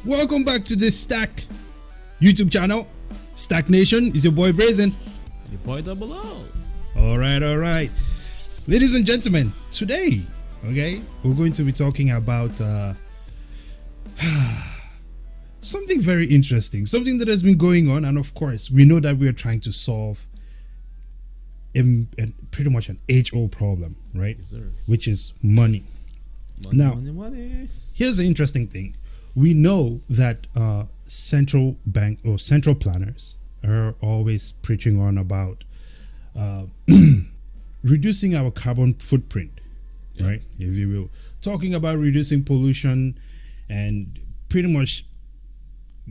Welcome back to the STAKK YouTube channel. STAKK Nation is your boy Brazen. Your boy Double O. All right. Ladies and gentlemen, today, we're going to be talking about something very interesting, something that has been going on, and of course, we know that we are trying to solve pretty much an age-old problem, right? Yes, sir. Which is money. Money. Here's the interesting thing. We know that central bank or central planners are always preaching on about reducing our carbon footprint, right? If you will, talking about reducing pollution and pretty much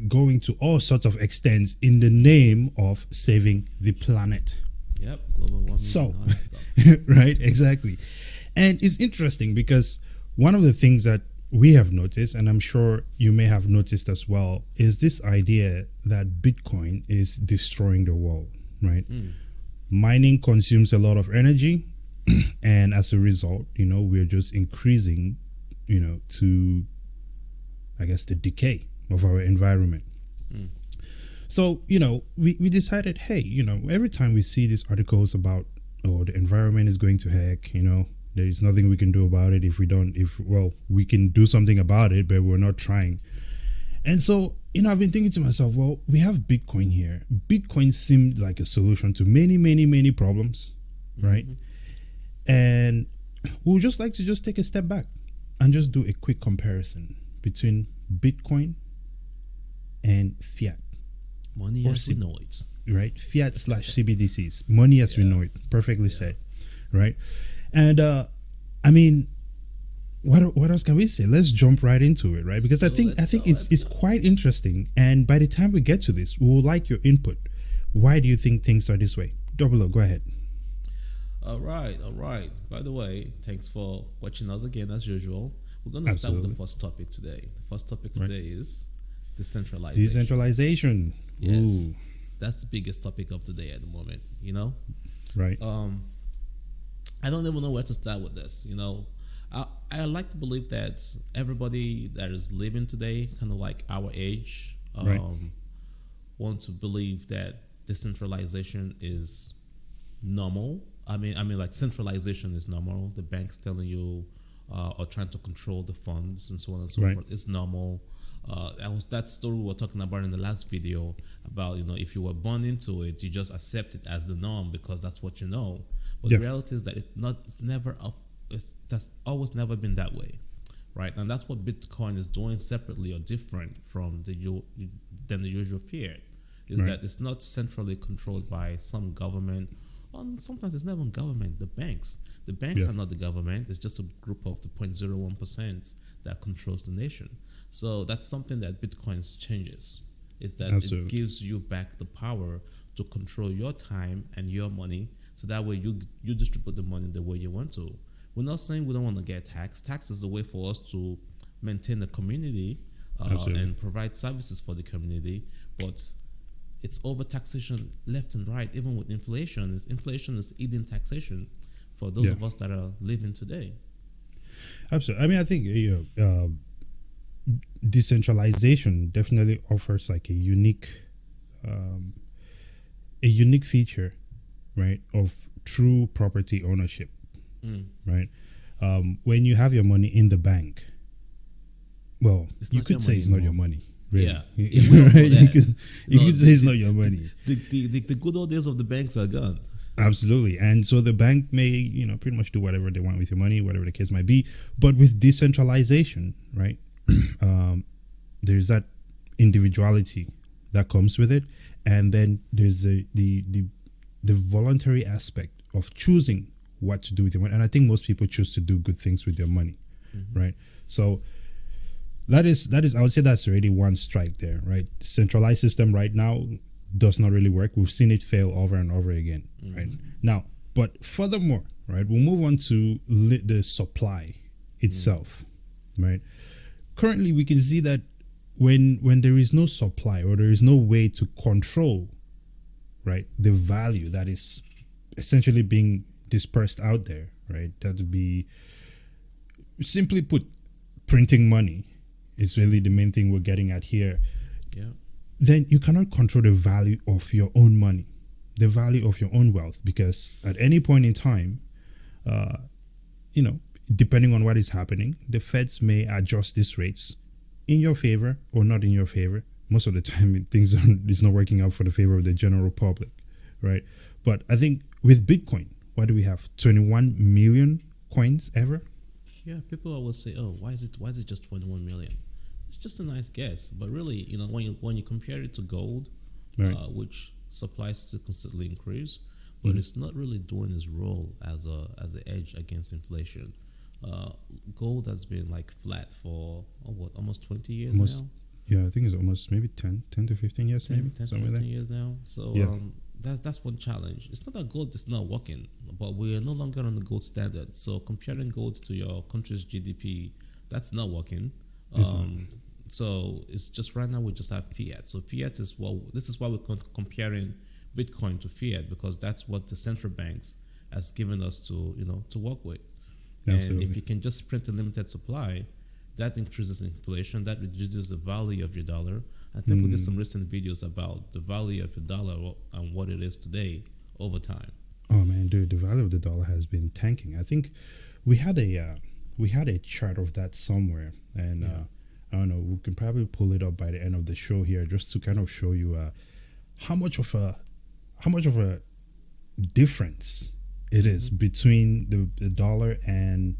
going to all sorts of extents in the name of saving the planet. Yep, global warming. So, and all that stuff. right, exactly. And it's interesting because one of the things that we have noticed, and I'm sure you may have noticed as well, is this idea that Bitcoin is destroying the world, right? Mining consumes a lot of energy, and as a result, we're just increasing, to, I guess, the decay of our environment. So, we decided, hey, every time we see these articles about, the environment is going to heck, there is nothing we can do about it we can do something about it, but we're not trying. And so, I've been thinking to myself, well, we have Bitcoin here. Bitcoin seemed like a solution to many, many, many problems, right? And we would just like to just take a step back and just do a quick comparison between Bitcoin and Fiat. Money as we know it. Right? Fiat / CBDCs. Money as we know it. Perfectly said. Right? And what else can we say? Let's jump right into it, right? Because I think it's quite interesting. And by the time we get to this, we would like your input. Why do you think things are this way? Double O, go ahead. All right. By the way, thanks for watching us again as usual. We're going to start with the first topic today. The first topic today is decentralization. Decentralization. Yes. Ooh. That's the biggest topic of today at the moment, Right. I don't even know where to start with this. I like to believe that everybody that is living today, kind of like our age, want to believe that decentralization is normal. I mean, like centralization is normal. The banks telling you or trying to control the funds and so on and so forth is normal. That was that story we were talking about in the last video about, if you were born into it, you just accept it as the norm because that's what you know. But the reality is that that's always never been that way, right? And that's what Bitcoin is doing separately or different from than the usual fiat, is that it's not centrally controlled by some government, or sometimes it's never government, the banks. The banks are not the government, it's just a group of the 0.01% that controls the nation. So that's something that Bitcoin changes, is that it gives you back the power to control your time and your money, so that way you distribute the money the way you want to. We're not saying we don't want to get taxed. Tax is the way for us to maintain the community and provide services for the community, but it's over taxation left and right. Even with inflation is eating taxation for those of us that are living today. Absolutely. I mean, I think decentralization definitely offers like a unique feature, right, of true property ownership, right? When you have your money in the bank, well, you could say it's not your money. Really. Yeah, right? You could say it's not your money. The good old days of the banks are gone. Absolutely. And so the bank may, pretty much do whatever they want with your money, whatever the case might be. But with decentralization, right, there's that individuality that comes with it. And then there's the voluntary aspect of choosing what to do with your money. And I think most people choose to do good things with their money, right? So that is I would say that's already one strike there, right? Centralized system right now does not really work. We've seen it fail over and over again, right? Now, but furthermore, right, we'll move on to the supply itself, right? Currently, we can see that when there is no supply or there is no way to control, right, the value that is essentially being dispersed out there, right? That would be, simply put, printing money, is really the main thing we're getting at here, Yeah. then you cannot control the value of your own money, the value of your own wealth, because at any point in time, depending on what is happening, the Feds may adjust these rates in your favor or not in your favor. Most of the time, it's not working out for the favor of the general public, right? But I think with Bitcoin, what do we have? 21 million coins ever? Yeah, people always say, "Oh, why is it just 21 million?" It's just a nice guess, but really, when you compare it to gold, Right. which supplies still constantly increase, but it's not really doing its role as an edge against inflation. Gold has been like flat for almost 20 years now. Yeah, I think it's almost maybe 10 to 15 years, 10 maybe to somewhere 15 there. years now. So Yeah. that's one challenge. It's not that gold is not working, but we are no longer on the gold standard. So comparing gold to your country's GDP, that's not working. It's not. So it's just right now we just have fiat. So fiat is this is why we're comparing Bitcoin to fiat, because that's what the central banks has given us to work with. Absolutely. And if you can just print a limited supply, that increases inflation, that reduces the value of your dollar. I think we did some recent videos about the value of your dollar and what it is today over time. Oh man, dude, the value of the dollar has been tanking. I think we had a chart of that somewhere, and I don't know. We can probably pull it up by the end of the show here, just to kind of show you how much of a difference it is between the dollar and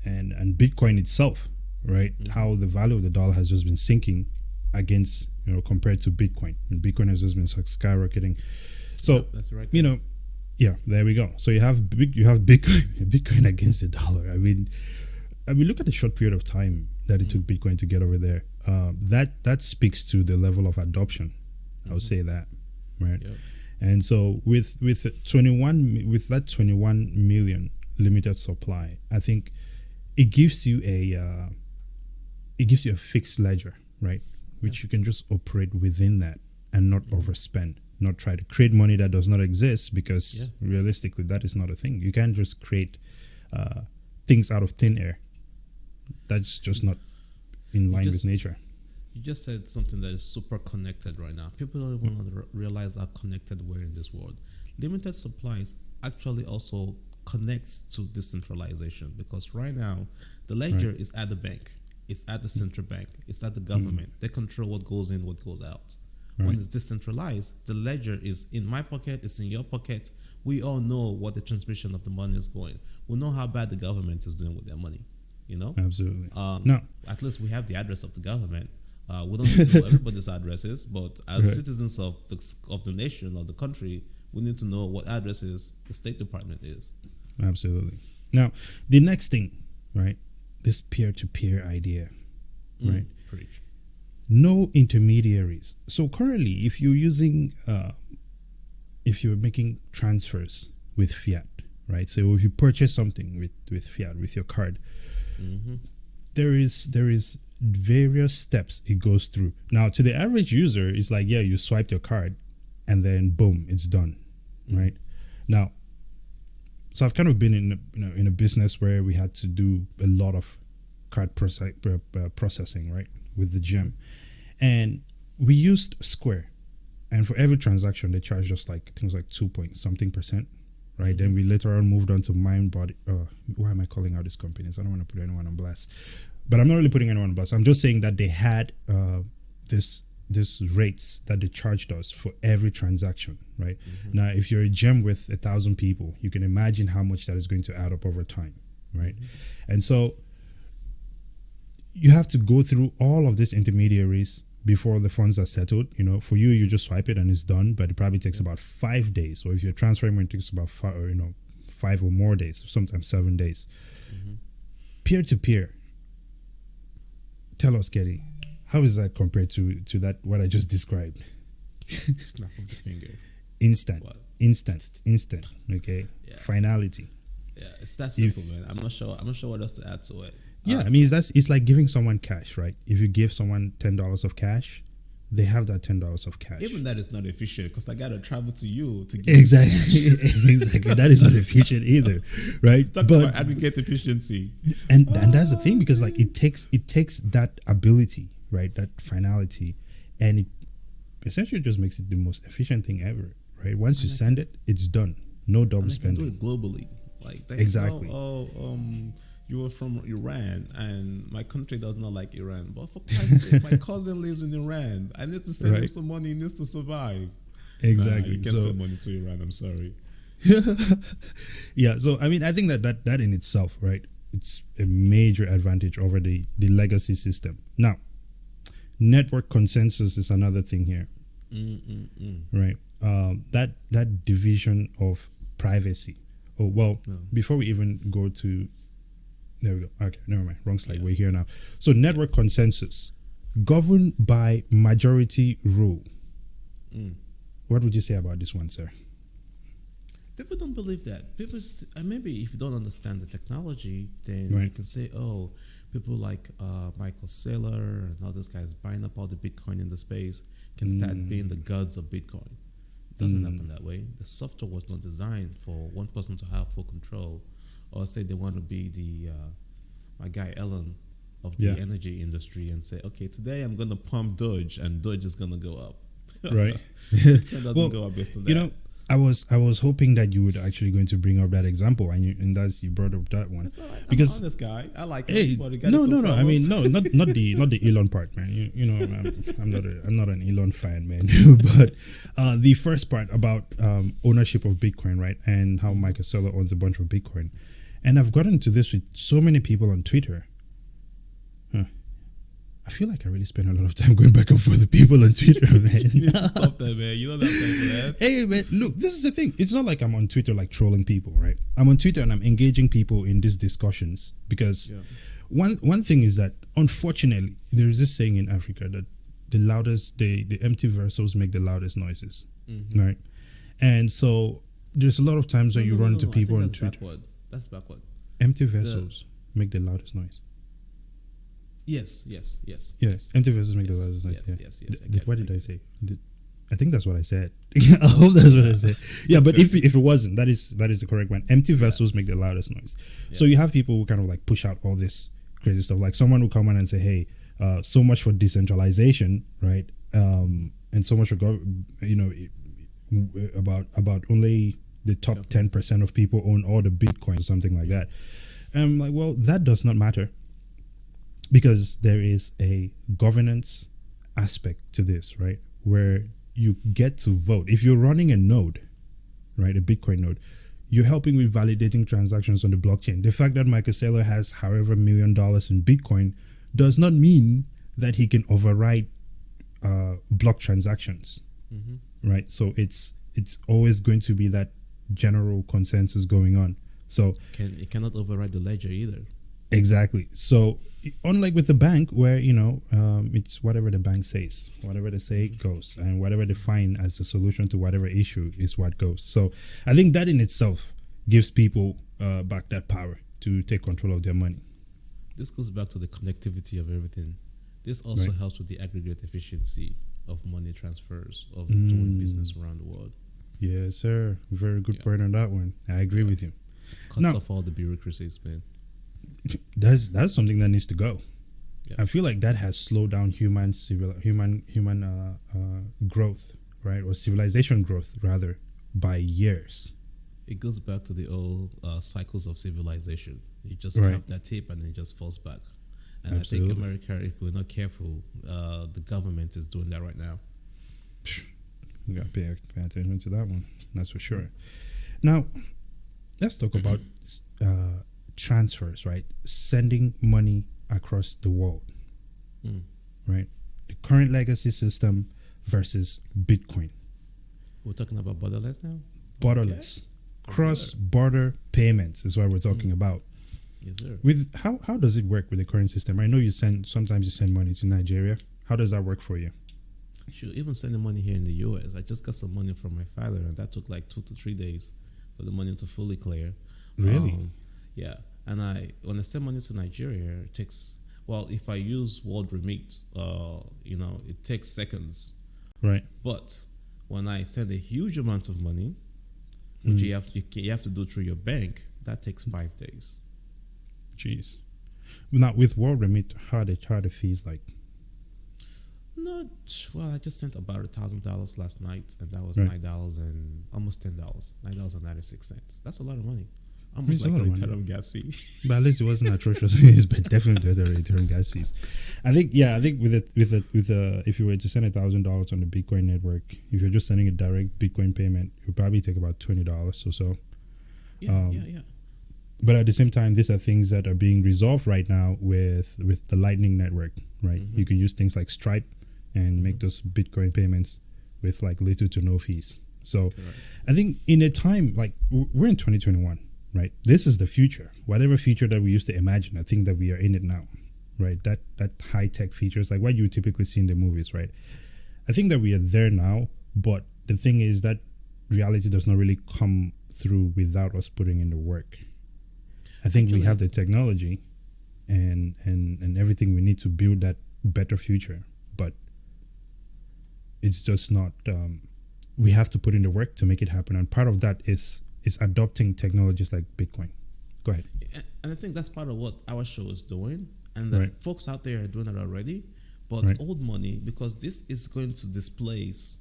Bitcoin itself, right? How the value of the dollar has just been sinking against, compared to Bitcoin, and Bitcoin has just been skyrocketing. So That's right. yeah, there we go. So you have Bitcoin against the dollar. I mean, look at the short period of time that it took Bitcoin to get over there. That speaks to the level of adoption. I would say that, right? Yep. And so with that 21 million limited supply, I think it gives you a fixed ledger, right? Which you can just operate within that and not overspend, not try to create money that does not exist, because realistically that is not a thing. You can't just create things out of thin air. That's just not in line with nature. You just said something that is super connected right now. People don't even realize how connected we're in this world. Limited supplies actually also connects to decentralization, because right now the ledger is at the bank, it's at the central bank, it's at the government. They control what goes in, what goes out. When it's decentralized, the ledger is in my pocket, it's in your pocket. We all know what the transmission of the money is going. We know how bad the government is doing with their money. Absolutely. No. At least we have the address of the government. We don't need to know everybody's addresses, but as citizens of the nation or the country, we need to know what addresses the State Department is. Absolutely. Now, the next thing, right? This peer-to-peer idea, right? Preach. No intermediaries. So currently, if you're making transfers with fiat, right? So if you purchase something with fiat, with your card, there is various steps it goes through. Now, to the average user, it's like, yeah, you swipe your card and then boom, it's done, right? Now, so I've kind of been in a business where we had to do a lot of card processing, right, with the gem, and we used Square, and for every transaction they charged us like, I think it was like 2% right? Then we later on moved on to MindBody. Why am I calling out these companies? I don't want to put anyone on blast, but I'm not really putting anyone on blast. I'm just saying that they had this rates that they charged us for every transaction, right? Now, if you're a gem with 1,000 people, you can imagine how much that is going to add up over time, right? And so you have to go through all of these intermediaries before the funds are settled. For you just swipe it and it's done, but it probably takes about 5 days. Or if you're transferring money, it takes about 5 or more days, sometimes 7 days. Peer-to-peer. Tell us, Kelly, how is that compared to that, what I just described? Snap of the finger. Instant. What? Instant. Okay. Yeah. Finality. Yeah, it's that simple, man. I'm not sure what else to add to it. Yeah, I mean, it's like giving someone cash, right? If you give someone $10 of cash, they have that $10 of cash. Even that is not efficient because I gotta travel to you to get Exactly, exactly. That is not efficient either, right? Talk about aggregate efficiency, and that's the thing, because like it takes that ability, right? That finality, and it essentially just makes it the most efficient thing ever, right? Once you send it, it's done. No double spending. Do it globally, like exactly. You were from Iran, and my country does not like Iran. But for Christ's sake, my cousin lives in Iran. I need to send him some money. He needs to survive. Exactly. You can't send money to Iran. I'm sorry. Yeah. So I mean, I think that in itself, right? It's a major advantage over the legacy system. Now, network consensus is another thing here, right? That division of privacy. Oh well. No. Before we even go to there we go. Okay, never mind. Wrong slide. Yeah. We're here now. So network consensus, governed by majority rule. What would you say about this one, sir? People don't believe that. People, maybe if you don't understand the technology, then you can say, oh, people like Michael Saylor and all those guys buying up all the Bitcoin in the space can start being the gods of Bitcoin. It doesn't happen that way. The software was not designed for one person to have full control. Or say they want to be the my guy Ellen of the energy industry and say, okay, today I'm going to pump Doge and Doge is going to go up. Right. It doesn't go up based on that. You know, I was hoping that you would actually going to bring up that example, and you brought up that one. That's all right. Because I'm an honest guy, I like it. But no. I mean, no, not the Elon part, man. You know, I'm not an Elon fan, man. But the first part about ownership of Bitcoin, right, and how Michael Saylor owns a bunch of Bitcoin. And I've gotten to this with so many people on Twitter. I feel like I really spend a lot of time going back and forth with people on Twitter, man. You need to stop that, man. You don't have time for that. Hey, man, look, this is the thing. It's not like I'm on Twitter like trolling people, right? I'm on Twitter and I'm engaging people in these discussions because one thing is that, unfortunately, there is this saying in Africa that the empty vessels make the loudest noises, right? And so there's a lot of times when you run into people on Twitter. That's backward. Empty vessels make the loudest noise. Yes. Empty vessels make the loudest noise. Yes. What did I say? I think that's what I said. I hope that's what I said. Yeah, but if it wasn't, that is the correct one. Empty vessels make the loudest noise. Yeah. So you have people who kind of like push out all this crazy stuff. Like someone will come on and say, "Hey, so much for decentralization, right? And so much for about only the top 10% of people own all the Bitcoin or something like that." And I'm like, well, that does not matter, because there is a governance aspect to this, right? Where you get to vote. If you're running a node, right, a Bitcoin node, you're helping with validating transactions on the blockchain. The fact that Michael Saylor has however $1 million in Bitcoin does not mean that he can override block transactions, right? So it's always going to be that general consensus going on. So it cannot override the ledger either. Exactly. So unlike with the bank, where it's whatever the bank says, whatever they say goes, and whatever they find as a solution to whatever issue is what goes. So I think that in itself gives people back that power to take control of their money. This goes back to the connectivity of everything. This also helps with the aggregate efficiency of money transfers, of doing business around the world. Yes, sir. Very good point on that one. I agree with you. Cuts off all the bureaucracies, man. That's something that needs to go. I feel like that has slowed down human growth, right, or civilization growth rather, by years. It goes back to the old cycles of civilization. You just have that tip and it just falls back. And Absolutely. I think America, if we're not careful, the government is doing that right now. You got to pay attention to that one. That's for sure. Now, let's talk about transfers, right? Sending money across the world, right? The current legacy system versus Bitcoin. We're talking about borderless now? Borderless. Okay. Cross-border payments is what we're talking about. Yes, sir. With how does it work with the current system? I know sometimes you send money to Nigeria. How does that work for you? Sure, even sending money here in the US. I just got some money from my father, and that took like 2 to 3 days for the money to fully clear. Really? Yeah. And when I send money to Nigeria, it takes well, if I use World Remit, it takes seconds. Right. But when I send a huge amount of money, which you have to do through your bank, that takes 5 days. Jeez. Now with World Remit, how they charge the fees like? Not well. I just sent about $1,000 last night, and that was Right. $9 and almost $10. $9.96. That's a lot of money. It's Almost a like lot an of money. Ethereum gas fee. But at least it wasn't atrocious. It's definitely better than Ethereum gas fees. I think if you were to send $1,000 on the Bitcoin network, if you're just sending a direct Bitcoin payment, it would probably take about $20 or so. Yeah. But at the same time, these are things that are being resolved right now with the Lightning Network, right? Mm-hmm. You can use things like Stripe and make those Bitcoin payments with like little to no fees. So Correct. I think in a time like we're in 2021, right? This is the future. Whatever future that we used to imagine, I think that we are in it now, right? That high tech features, like what you typically see in the movies, right? I think that we are there now, but the thing is that reality does not really come through without us putting in the work. I think we have the technology and everything we need to build that better future, but it's just not. We have to put in the work to make it happen, and part of that is adopting technologies like Bitcoin. Go ahead. And I think that's part of what our show is doing, and that Right. folks out there are doing it already. But Right. old money, because this is going to displace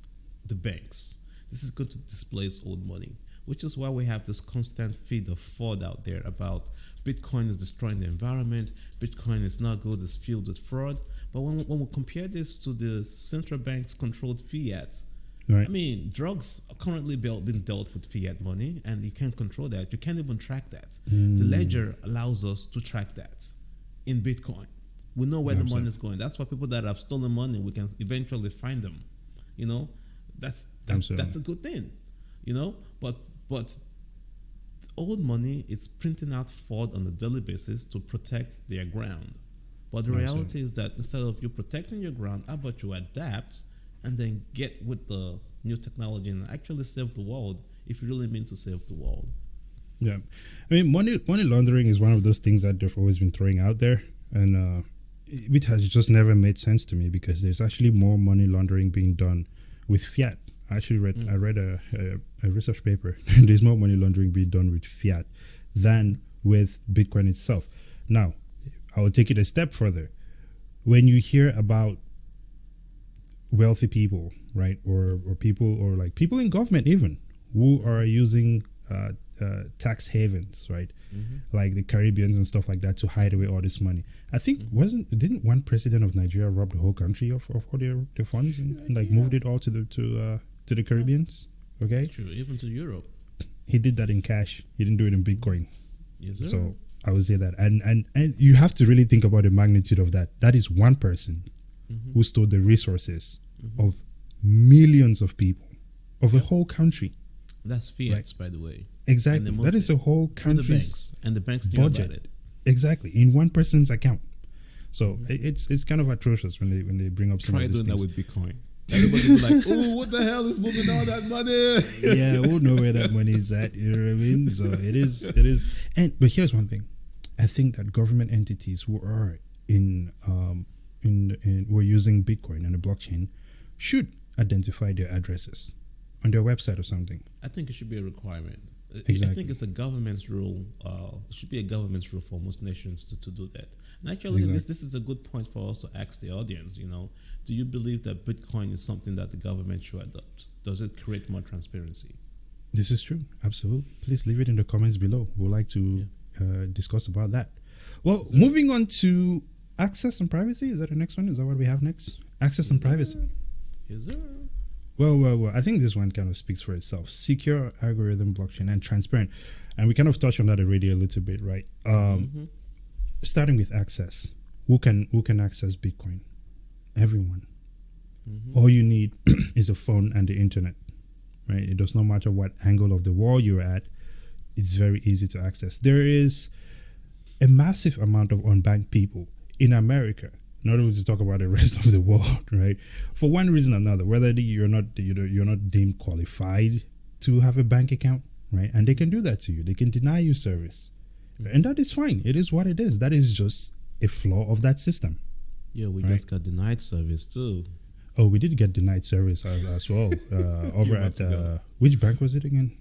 the banks. This is going to displace old money, which is why we have this constant feed of fraud out there about Bitcoin is destroying the environment, Bitcoin is not good, it's filled with fraud. But when we compare this to the central banks controlled fiat, Right. I mean, drugs are currently being dealt with fiat money, and you can't control that. You can't even track that. The ledger allows us to track that in Bitcoin. We know where the money is going. That's why people that have stolen money, we can eventually find them. That's a good thing. But old money is printing out fraud on a daily basis to protect their ground. But the reality is that instead of you protecting your ground, how about you adapt and then get with the new technology and actually save the world if you really mean to save the world. Yeah. I mean, money laundering is one of those things that they've always been throwing out there, and which has just never made sense to me, because there's actually more money laundering being done with fiat. I actually read a research paper. There's more money laundering being done with fiat than with Bitcoin itself. Now, I will take it a step further. When you hear about wealthy people, right, or people, or like people in government even, who are using tax havens, right, like the Caribbeans and stuff like that, to hide away all this money. I think didn't one president of Nigeria rob the whole country of all their funds and like moved it all to the Caribbeans? Okay, True, even to Europe. He did that in cash. He didn't do it in Bitcoin. Yes, sir. So I would say that, and you have to really think about the magnitude of that. That is one person who stole the resources of millions of people, of a whole country. That's fiat, Right. by the way. Exactly. That is a whole Through the country's banks, and the banks knew budget. about it. Exactly, in one person's account. So it's kind of atrocious when they bring up some Try of these doing that things. with Bitcoin. Everybody will be like, "Oh, what the hell is moving all that money?" Yeah, we'll know where that money is at. You know what I mean? So it is. But here's one thing: I think that government entities who are who are using Bitcoin and the blockchain should identify their addresses on their website or something. I think it should be a requirement. Exactly. I think it's a government's rule. It should be a government's rule for most nations to do that. And actually, this is a good point for us to ask the audience. Do you believe that Bitcoin is something that the government should adopt? Does it create more transparency? This is true. Absolutely. Please leave it in the comments below. We'd like to discuss about that. Well, moving on to access and privacy. Is that the next one? Is that what we have next? Access and privacy. Yes, sir. Well, I think this one kind of speaks for itself. Secure algorithm, blockchain, and transparent. And we kind of touched on that already a little bit, right? Starting with access. Who can access Bitcoin? Everyone. All you need is a phone and the internet, right? It does not matter what angle of the wall you're at. It's very easy to access. There is a massive amount of unbanked people in America. Not even to talk about the rest of the world, right? For one reason or another, whether you're not deemed qualified to have a bank account, right? And they can do that to you. They can deny you service, and that is fine. It is what it is. That is just a flaw of that system. Yeah, we Right. just got denied service too. Oh, we did get denied service as well over at which bank was it again?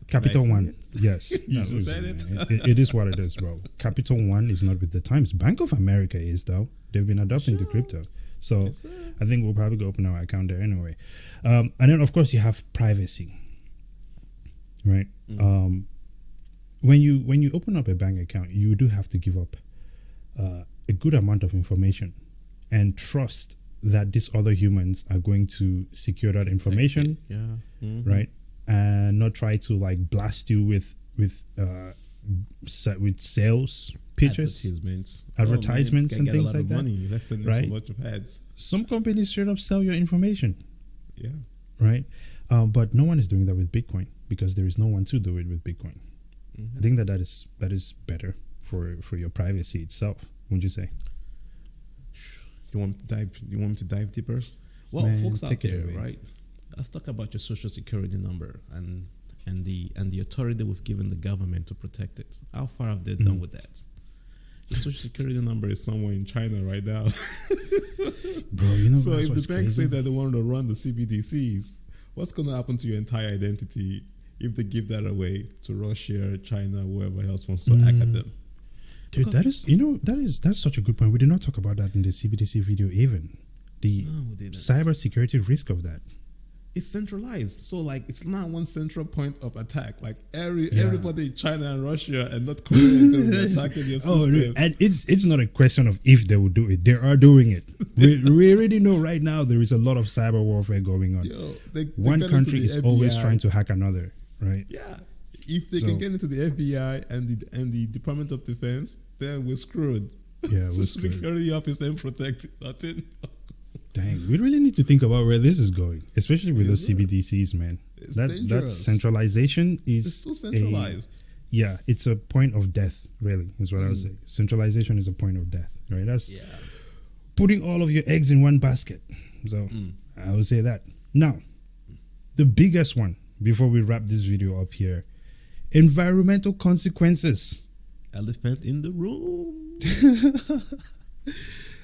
Capital One. Yes. You No, just listen, said man, it is what it is, bro. Capital One is not with the times. Bank of America is, though. They've been adopting the crypto. So Yes, sir. I think we'll probably go open our account there anyway. And then, of course, you have privacy, right? When you open up a bank account, you do have to give up a good amount of information and trust that these other humans are going to secure that information, Yeah. Mhm. right? And not try to like blast you with sales pitches, Oh, advertisements, man, and get a things lot like of that. money. Let's send them Right. a bunch of ads. Some companies straight up sell your information, Yeah. right? But no one is doing that with Bitcoin because there is no one to do it with Bitcoin. I think that is better for your privacy itself. Wouldn't you say? You want me to dive deeper? Well, Man, folks out take it there, away. right? Let's talk about your social security number and the authority we've given the government to protect it. How far have they done with that? Your social security number is somewhere in China right now. Bro, you know, So that's if what's the banks say crazy? that they want to run the CBDCs, what's going to happen to your entire identity if they give that away to Russia, China, whoever else wants to hack at them? Dude, that's such a good point. We did not talk about that in the CBDC video even. The No, we didn't. cybersecurity risk of that. It's centralized. So like it's not one central point of attack. Like Yeah. everybody in China and Russia and North Korea is going to be attacking your system. Oh, dude, and it's not a question of if they will do it. They are doing it. We already know right now there is a lot of cyber warfare going on. Yo, they One got into country the is always FBI. trying to hack another, right? Yeah. If they So- can get into the FBI and the Department of Defense, then we're screwed. Yeah, So we're screwed. security office then protect it. That's it. Dang, we really need to think about where this is going, especially with those Yes, sir. CBDCs, man. It's That dangerous. centralization It's is so centralized. yeah, it's a point of death, really, is what I would say. Centralization is a point of death, right? That's Yeah. putting all of your eggs in one basket. So I would say that. Now, the biggest one, before we wrap this video up here, environmental consequences. Elephant in the room.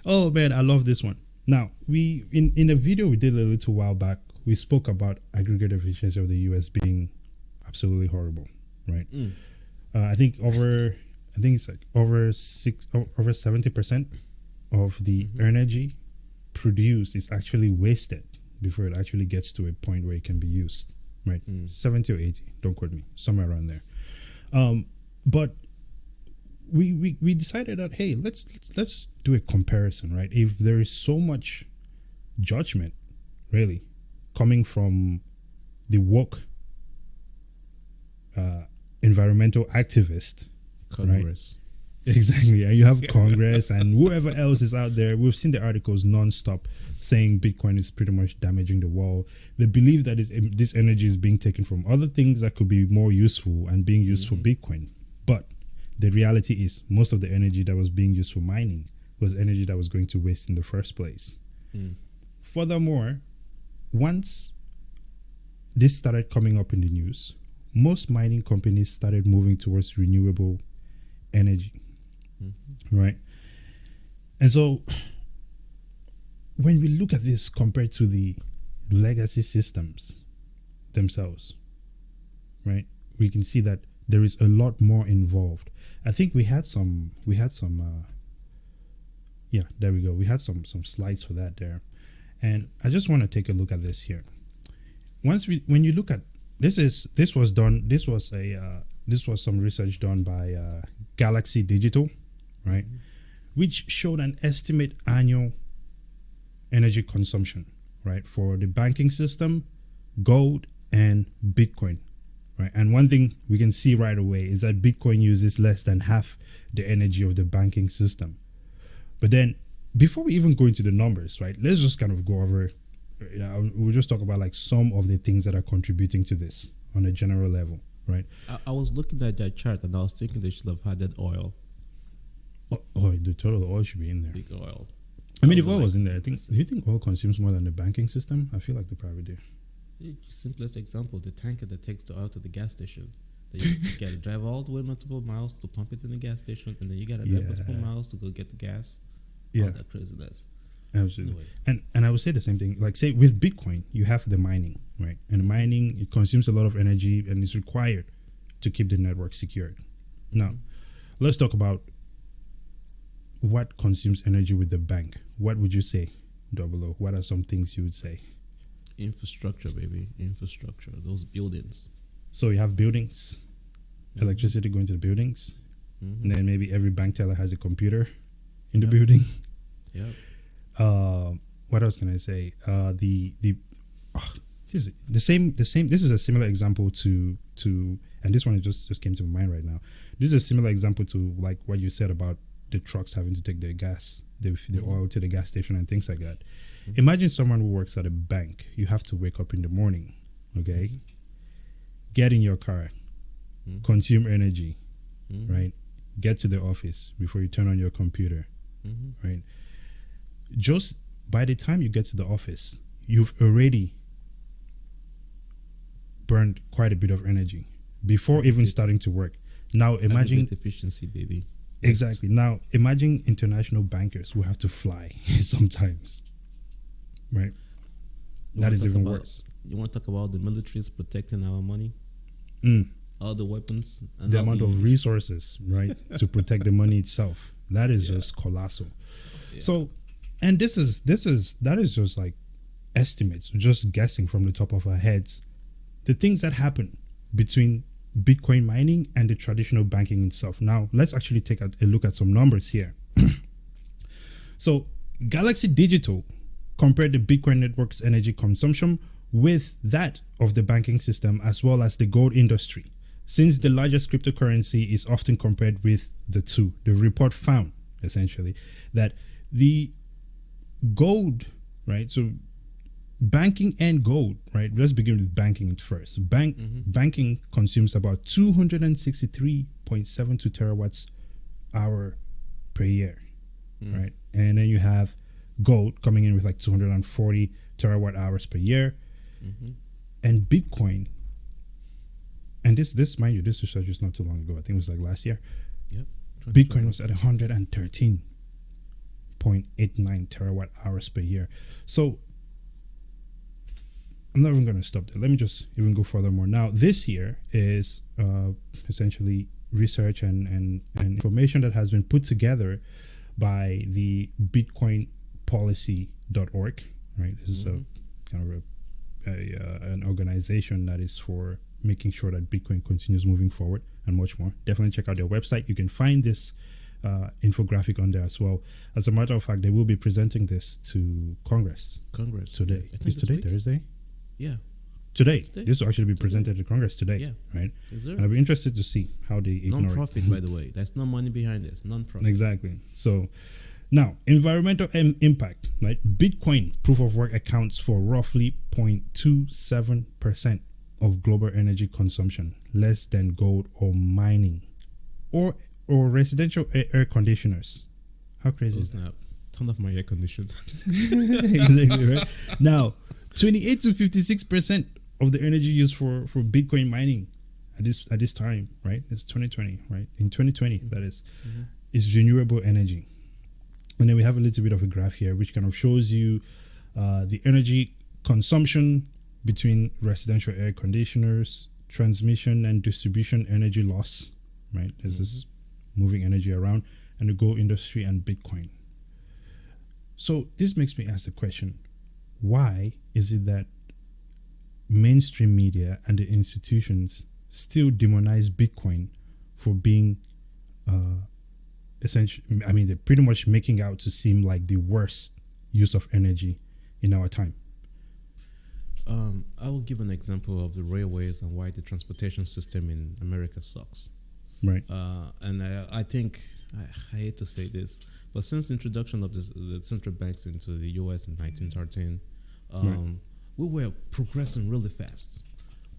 Oh man, I love this one. Now, we in a video we did a little while back, we spoke about aggregate efficiency of the US being absolutely horrible, right? I think it's like over 70% of the energy produced is actually wasted before it actually gets to a point where it can be used, right? 70 or 80, don't quote me, somewhere around there. But we decided that, hey, let's do a comparison, right? If there is so much judgment really coming from the woke environmental activist, Congress. exactly, and you have Congress and whoever else is out there. We've seen the articles non-stop saying Bitcoin is pretty much damaging the world. They believe that this energy is being taken from other things that could be more useful and being used for Bitcoin. But the reality is most of the energy that was being used for mining was energy that was going to waste in the first place. Furthermore, once this started coming up in the news, most mining companies started moving towards renewable energy, right? And so when we look at this compared to the legacy systems themselves, right, we can see that there is a lot more involved. I think we had some yeah, there we go. We had some slides for that there. And I just want to take a look at this here. When you look at this was some research done by Galaxy Digital, right? Which showed an estimate annual energy consumption, right, for the banking system, gold, and Bitcoin, right? And one thing we can see right away is that Bitcoin uses less than half the energy of the banking system. But then, before we even go into the numbers, right, let's just kind of go over, we'll just talk about like some of the things that are contributing to this on a general level, right? I was looking at that chart and I was thinking they should have had that oil. Oh, the total oil should be in there. Big oil. I mean, if oil was in there, do you think oil consumes more than the banking system? I feel like they probably do. Simplest example, the tanker that takes the oil to the gas station. Then you got to drive all the way multiple miles to pump it in the gas station, and then you got to drive multiple miles to go get the gas. Yeah. All that craziness. Absolutely. Anyway. And I would say the same thing. Like, say, with Bitcoin, you have the mining, right? And the mining, it consumes a lot of energy and is required to keep the network secured. Now, let's talk about what consumes energy with the bank. What would you say, Double O? What are some things you would say? Infrastructure, baby. Infrastructure. Those buildings. So you have buildings, electricity going to the buildings, and then maybe every bank teller has a computer in the building. Yep. What else can I say? This is the same. This is a similar example to, and this one just came to my mind right now. This is a similar example to like what you said about the trucks having to take their gas, the oil to the gas station and things like that. Imagine someone who works at a bank. You have to wake up in the morning, okay? Get in your car, consume energy, right? Get to the office before you turn on your computer, right? Just by the time you get to the office, you've already burned quite a bit of energy before even starting to work. Now imagine efficiency, baby. Exactly. Now imagine international bankers who have to fly sometimes, right? That is even worse. You want to talk about the militaries protecting our money? All the weapons, and the amount of resources, right, to protect the money itself. That is just colossal. Yeah. So, and that is just like estimates, just guessing from the top of our heads, the things that happen between Bitcoin mining and the traditional banking itself. Now, let's actually take a look at some numbers here. So, Galaxy Digital compared the Bitcoin network's energy consumption with that of the banking system as well as the gold industry. Since the largest cryptocurrency is often compared with the two, the report found essentially that the gold, right? So banking and gold, right? Let's begin with banking first. Banking consumes about 263.72 terawatts hour per year, right? And then you have gold coming in with like 240 terawatt hours per year. And Bitcoin, and this mind you, this research is not too long ago. I think it was like last year. Yep. Bitcoin was at 113.89 terawatt hours per year. So I'm not even going to stop there. Let me just even go furthermore. Now, this year is essentially research and information that has been put together by the bitcoinpolicy.org, right? This is a kind of an organization that is for making sure that Bitcoin continues moving forward and much more. Definitely check out their website. You can find this infographic on there as well. As a matter of fact, they will be presenting this to Congress today. Is today Thursday? Yeah. Today. This will actually be presented to Congress today, right? And I'll be interested to see how they ignore non-profit, by the way. There's no money behind this. Non-profit. Exactly. So now, environmental impact, right? Bitcoin proof of work accounts for roughly 0.27% of global energy consumption, less than gold or mining, or residential air conditioners. How crazy is that? Turn off my air conditioner. Exactly, right? Now, 28 to 56% of the energy used for Bitcoin mining at this time, right? It's 2020, right? In 2020, that is renewable energy. And then we have a little bit of a graph here, which kind of shows you the energy consumption between residential air conditioners, transmission and distribution energy loss, right? This is moving energy around, and the gold industry and Bitcoin. So this makes me ask the question, why is it that mainstream media and the institutions still demonize Bitcoin for being essentially, I mean, they're pretty much making out to seem like the worst use of energy in our time? I will give an example of the railways and why the transportation system in America sucks. Right. And I think, I hate to say this, but since the introduction of the central banks into the U.S. in 1913, we were progressing really fast.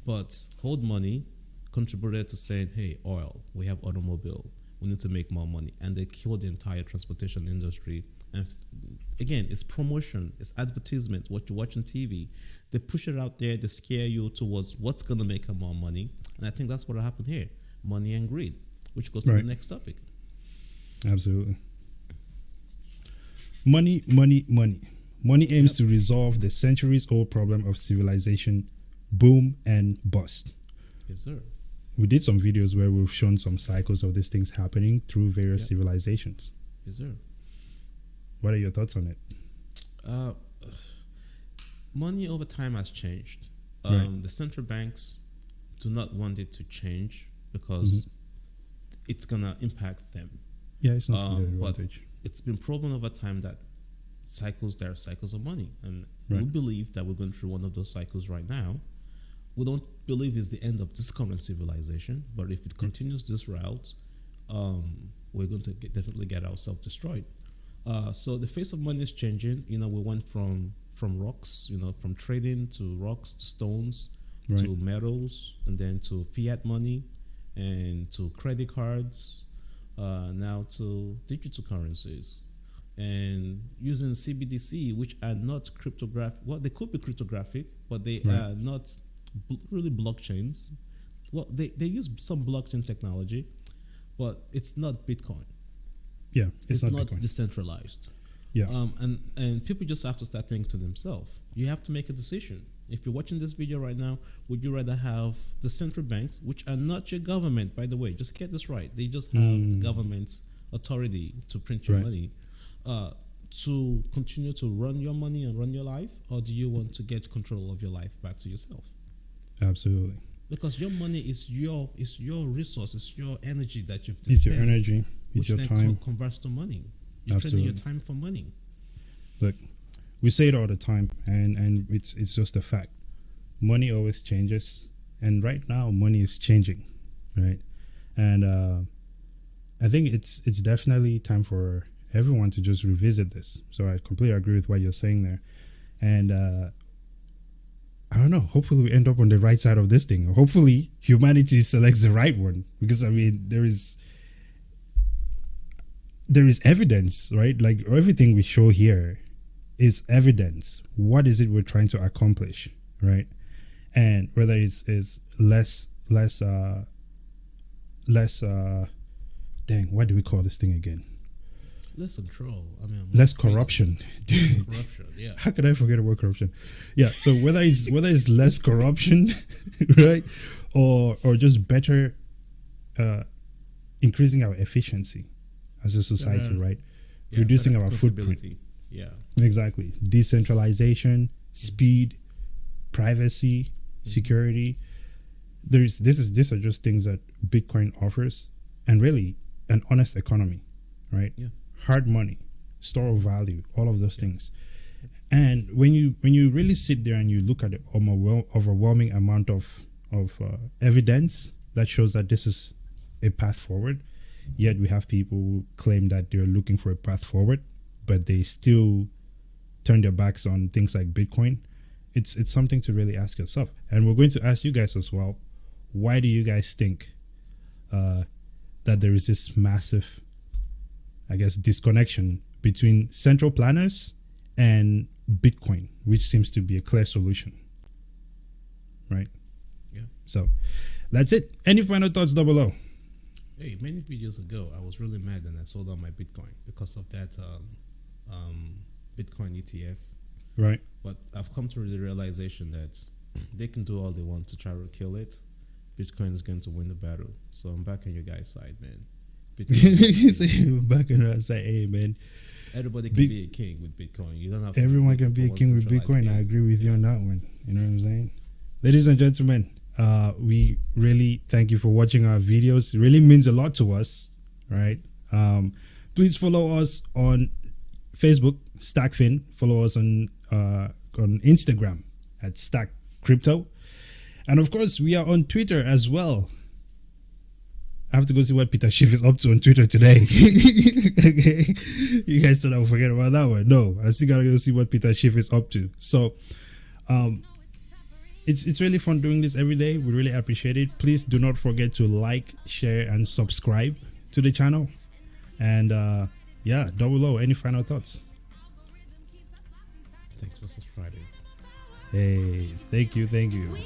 But old money contributed to saying, hey, oil, we have automobile, we need to make more money. And they killed the entire transportation industry And again, it's promotion, it's advertisement, what you watch on TV. They push it out there, they scare you towards what's going to make them more money. And I think that's what happened here. Money and greed, which goes to the next topic. Absolutely. Money, money, money. Money aims to resolve the centuries-old problem of civilization, boom and bust. Yes, sir. We did some videos where we've shown some cycles of these things happening through various civilizations. Yes, sir. What are your thoughts on it? Money over time has changed. The central banks do not want it to change because it's going to impact them. Yeah, it's not to their but advantage. it's been proven over time that there are cycles of money. And we believe that we're going through one of those cycles right now. We don't believe it's the end of this current civilization, but if it continues this route, we're going to definitely get ourselves destroyed. So the face of money is changing. We went from rocks, from trading to rocks to stones to metals, and then to fiat money and to credit cards, now to digital currencies. And using CBDC, which are not cryptographic. Well, they could be cryptographic, but they are not really blockchains. Well, they use some blockchain technology, but it's not Bitcoin. Yeah, it's not not Bitcoin. Decentralized. Yeah. And people just have to start thinking to themselves. You have to make a decision. If you're watching this video right now, would you rather have the central banks, which are not your government, by the way, just get this right. They just have the government's authority to print your money, to continue to run your money and run your life, or do you want to get control of your life back to yourself? Absolutely. Because your money is your resource, it's your energy that you've It's dispensed, your energy. It's your time. Converts to money. You're trading your time for money. Look, we say it all the time, and it's just a fact. Money always changes, and right now money is changing, right? And I think it's definitely time for everyone to just revisit this. So I completely agree with what you're saying there, and I don't know. Hopefully, we end up on the right side of this thing. Hopefully, humanity selects the right one, because there is evidence, right? Like everything we show here is evidence. What is it we're trying to accomplish, right? And whether it's less dang, what do we call this thing again? Less control. Less corruption. Corruption, yeah. How could I forget the word corruption? Yeah. So whether it's less corruption, right, or just better, increasing our efficiency as a society, right, reducing our footprint. Yeah. Exactly. Decentralization, speed, privacy, security. These are just things that Bitcoin offers, and really an honest economy, right? Yeah. Hard money, store of value, all of those things. And when you really sit there and you look at the overwhelming amount of evidence that shows that this is a path forward, yet we have people who claim that they're looking for a path forward, but they still turn their backs on things like Bitcoin. It's something to really ask yourself. And we're going to ask you guys as well, why do you guys think that there is this massive, I guess, disconnection between central planners and Bitcoin, which seems to be a clear solution, right? Yeah. So that's it. Any final thoughts down below? Hey, many videos ago, I was really mad and I sold out my Bitcoin because of that Bitcoin ETF. Right. But I've come to the realization that they can do all they want to try to kill it. Bitcoin is going to win the battle. So I'm back on your guys' side, man. Bitcoin. Back on our side, hey, man. Everybody can be a king with Bitcoin. You don't have to. Everyone can be a king with Bitcoin. I agree with you on that one. You know what I'm saying? Ladies and gentlemen, we really thank you for watching our videos. It really means a lot to us, right? Please follow us on Facebook, STAKKFin. Follow us on Instagram at STAKK Crypto. And of course, we are on Twitter as well. I have to go see what Peter Schiff is up to on Twitter today. Okay. You guys thought I would forget about that one. No, I still gotta go see what Peter Schiff is up to. So it's really fun doing this every day. We really appreciate it. Please do not forget to like, share, and subscribe to the channel. And yeah, Double O, any final thoughts? Thanks for subscribing. Hey, thank you.